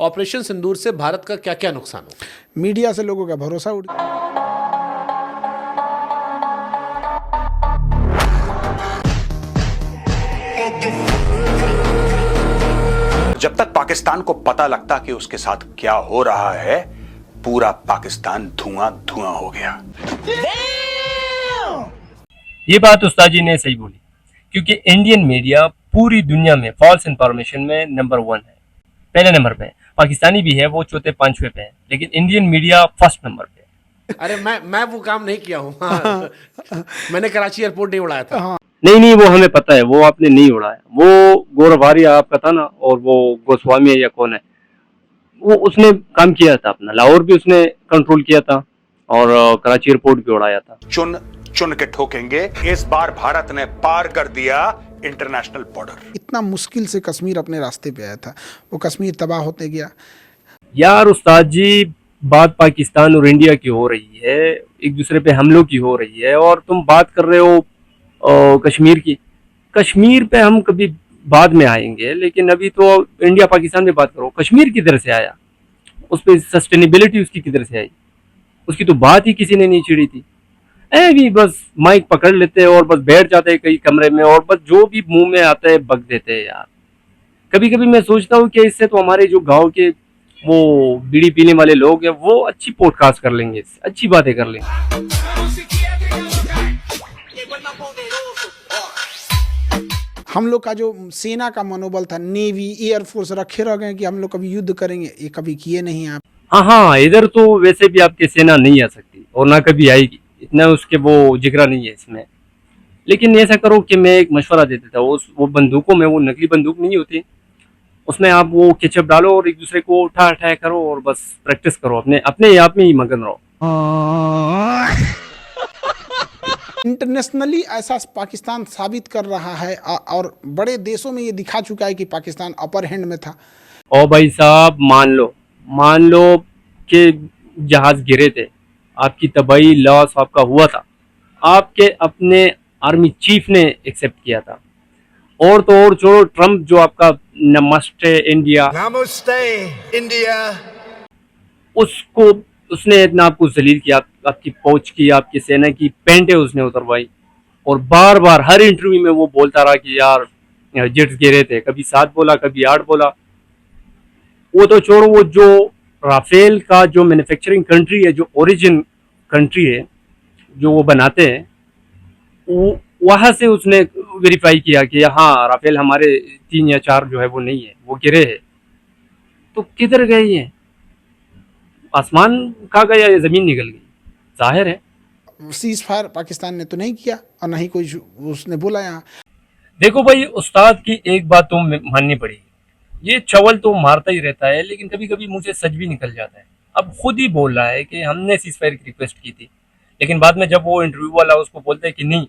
Operation सिंदूर से भारत का क्या क्या नुकसान हो? मीडिया से लोगों का भरोसा उठ जब तक पाकिस्तान को पता लगता कि उसके साथ क्या हो रहा है, पूरा पाकिस्तान धुआं धुआं हो गया। ये बात उस्ताद जी ने सही बोली, क्योंकि इंडियन मीडिया पूरी दुनिया में फॉल्स इंफॉर्मेशन में नंबर 1 है, पहले नंबर पे है। पाकिस्तानी भी है, वो चौथे पांचवे पे है, लेकिन इंडियन मीडिया फर्स्ट नंबर पे है। अरे मैं वो काम नहीं किया हूँ। हाँ। मैंने कराची एयरपोर्ट नहीं उड़ाया था। नहीं, वो हमें पता है, वो आपने नहीं उड़ाया। वो गौरव आपका था ना, और वो गोस्वामी है या कौन है, वो उसने काम किया था अपना। लाहौर भी उसने कंट्रोल किया था और कराची एयरपोर्ट भी उड़ाया था। चुन चुन के ठोकेंगे। इस बार भारत ने पार कर दिया इंटरनेशनल बॉर्डर। इतना मुश्किल से कश्मीर अपने रास्ते पे आया था, वो कश्मीर तबाह होते गया। यार उस्ताद जी, बात पाकिस्तान और इंडिया की हो रही है, एक दूसरे पे हमलों की हो रही है, और तुम बात कर रहे हो कश्मीर की। कश्मीर पे हम कभी बाद में आएंगे, लेकिन अभी तो इंडिया पाकिस्तान में बात करो। कश्मीर किधर से आया, उस पर सस्टेनेबिलिटी उसकी किधर से आई, उसकी तो बात ही किसी ने नहीं छिड़ी थी। भी बस माइक पकड़ लेते हैं और बस बैठ जाते हैं कई कमरे में, और बस जो भी मुंह में आता है बक देते हैं। यार कभी कभी मैं सोचता हूँ कि इससे तो हमारे जो गांव के वो बीड़ी पीने वाले लोग हैं, वो अच्छी पॉडकास्ट कर लेंगे, अच्छी बातें कर लेंगे। हम लोग का जो सेना का मनोबल था, नेवी एयरफोर्स रखे रह गए कि हम लोग कभी युद्ध करेंगे, ये कभी किए नहीं आप। हाँ, इधर तो वैसे भी आपकी सेना नहीं आ सकती और ना कभी आएगी, इतना उसके वो जिगरा नहीं है इसमें। लेकिन ऐसा करो कि मैं एक मशवरा दे देता हूँ, वो बंदूकों में, वो नकली बंदूक नहीं होती, उसमें आप वो केचप डालो और एक दूसरे को उठा करो और बस प्रैक्टिस करो, अपने आप में ही मगन रहो। इंटरनेशनली ऐसा पाकिस्तान साबित कर रहा है, और बड़े देशों में ये दिखा चुका है कि पाकिस्तान अपर हैंड में था। और भाई साहब, मान लो कि जहाज गिरे थे, आपकी तबाही लॉस आपका हुआ था, आपके अपने आर्मी चीफ ने एक्सेप्ट किया था। और तो और छोड़ो, ट्रम्प जो आपका नमस्ते इंडिया उसको, उसने इतना आपको जलील किया, आपकी फौज की, आपकी सेना की पेंटे उसने उतरवाई, और बार बार हर इंटरव्यू में वो बोलता रहा कि यार जेट्स गिरे थे, कभी 7 बोला, कभी 8 बोला। वो तो छोड़ो, वो जो राफेल का जो मैन्युफैक्चरिंग कंट्री है, जो ओरिजिन कंट्री है, जो वो बनाते हैं, वहां से उसने वेरीफाई किया कि हाँ, राफेल हमारे 3 या 4 जो है वो नहीं है, वो गिरे हैं। तो किधर गए ये? आसमान खा गया या जमीन निकल गई? जाहिर है सीज फायर पाकिस्तान ने तो नहीं किया, और ना ही कोई उसने बोला यहाँ। देखो भाई, उस्ताद की एक बात तो माननी पड़ेगी, ये चवल तो मारता ही रहता है, लेकिन कभी कभी मुझे सच भी निकल जाता है। अब खुद ही बोल रहा है कि हमने सीज फायर की रिक्वेस्ट की थी, लेकिन बाद में जब वो इंटरव्यू वाला उसको बोलता है कि नहीं,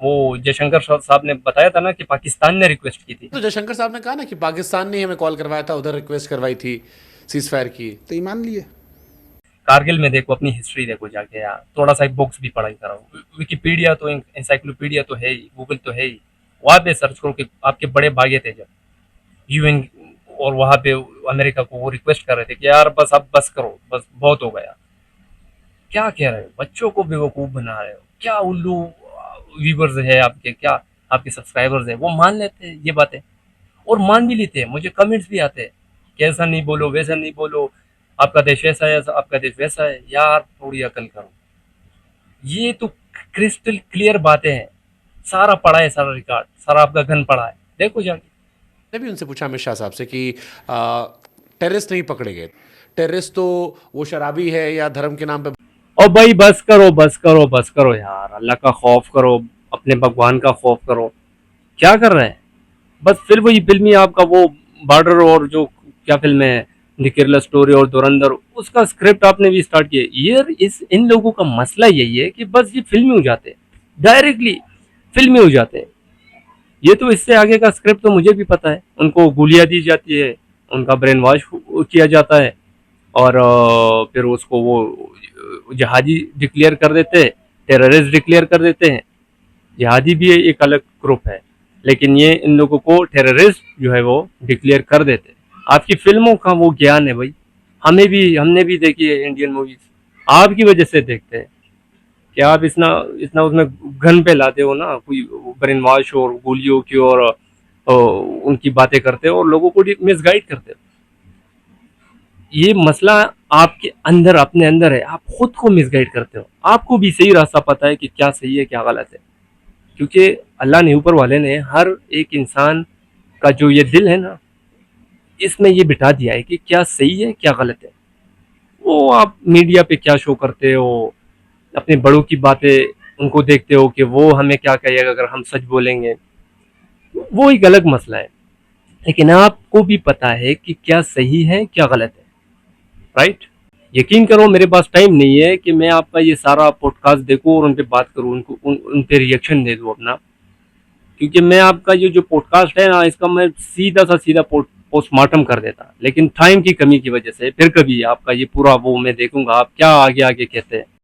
वो जयशंकर साहब ने बताया था ना कि पाकिस्तान ने रिक्वेस्ट की थी। तो जयशंकर साहब ने कहा ना कि पाकिस्तान ने हमें कॉल करवाया था, उधर रिक्वेस्ट करवाई थी सीज फायर की, तो ईमान लिए। कारगिल में देखो, अपनी हिस्ट्री देखो जाके यार, थोड़ा सा बुक्स भी पढ़ाई कराओ। विकिपीडिया तो, एनसाइक्लोपीडिया तो है ही, गूगल तो है ही, वहाँ पे सर्च करो कि आपके बड़े भागे थे जब यूएन और वहाँ पे अमेरिका को वो रिक्वेस्ट कर रहे थे कि यार बस अब बस करो, बस बहुत हो गया। क्या कह रहे हो, बच्चों को बेवकूफ़ बना रहे हो क्या? उल्लू व्यूवर्स है आपके, क्या आपके सब्सक्राइबर्स है, वो मान लेते हैं ये बातें, और मान भी लेते हैं। मुझे कमेंट्स भी आते हैं कि ऐसा नहीं बोलो, वैसा नहीं बोलो, आपका देश ऐसा है, आपका देश वैसा है। यार थोड़ी अकल करो, ये तो क्रिस्टल क्लियर बातें हैं, सारा पढ़ा है, सारा रिकॉर्ड, सारा आपका घन पढ़ा है, देखो जाके। मैं भी उनसे पूछा अमित शाह साहब से कि टेररिस्ट नहीं पकड़े गए, टेररिस्ट तो वो शराबी है या धर्म के नाम पे। और भाई बस करो यार, अल्लाह का खौफ करो, अपने भगवान का खौफ करो। क्या कर रहे हैं? बस फिर वही फिल्मी आपका वो बॉर्डर, और जो क्या फिल्म है, द केरला स्टोरी और धुरंधर, उसका स्क्रिप्ट आपने भी स्टार्ट किया। ये इन लोगों का मसला यही है कि बस ये फिल्मी हो जाते हैं, डायरेक्टली फिल्मी हो जाते हैं। ये तो इससे आगे का स्क्रिप्ट तो मुझे भी पता है। उनको गोलियां दी जाती है, उनका ब्रेन वॉश किया जाता है, और फिर उसको वो जहादी डिक्लेयर कर देते हैं, टेररिस्ट डिक्लेयर कर देते हैं। जिहादी भी एक अलग ग्रुप है, लेकिन ये इन लोगों को टेररिस्ट जो है वो डिक्लेयर कर देते हैं। आपकी फिल्मों का वो ज्ञान है भाई, हमने भी देखी है इंडियन मूवीज, आपकी वजह से देखते हैं कि आप इतना इतना उसमें घन पे लाते हो ना, कोई ब्रेन वॉश और गोलियों की और उनकी बातें करते हो और लोगों को मिसगाइड करते हो। ये मसला आपके अंदर, अपने अंदर है, आप खुद को मिसगाइड करते हो। आपको भी सही रास्ता पता है कि क्या सही है क्या गलत है, क्योंकि अल्लाह ने, ऊपर वाले ने हर एक इंसान का जो ये दिल है ना, इसमें ये बिठा दिया है कि क्या सही है क्या गलत है। वो आप मीडिया पे क्या शो करते हो, अपने बड़ों की बातें उनको देखते हो कि वो हमें क्या कहेगा अगर हम सच बोलेंगे, वो एक अलग मसला है। लेकिन आपको भी पता है कि क्या सही है क्या गलत है, राइट। यकीन करो मेरे पास टाइम नहीं है कि मैं आपका ये सारा पॉडकास्ट देखूं और उन पे बात करूं, उन पे रिएक्शन दे दूं अपना, क्योंकि मैं आपका ये जो पॉडकास्ट है ना, इसका मैं सीधा पोस्टमार्टम कर देता, लेकिन टाइम की कमी की वजह से फिर कभी आपका ये पूरा वो मैं देखूंगा आप क्या आगे आगे कहते हैं।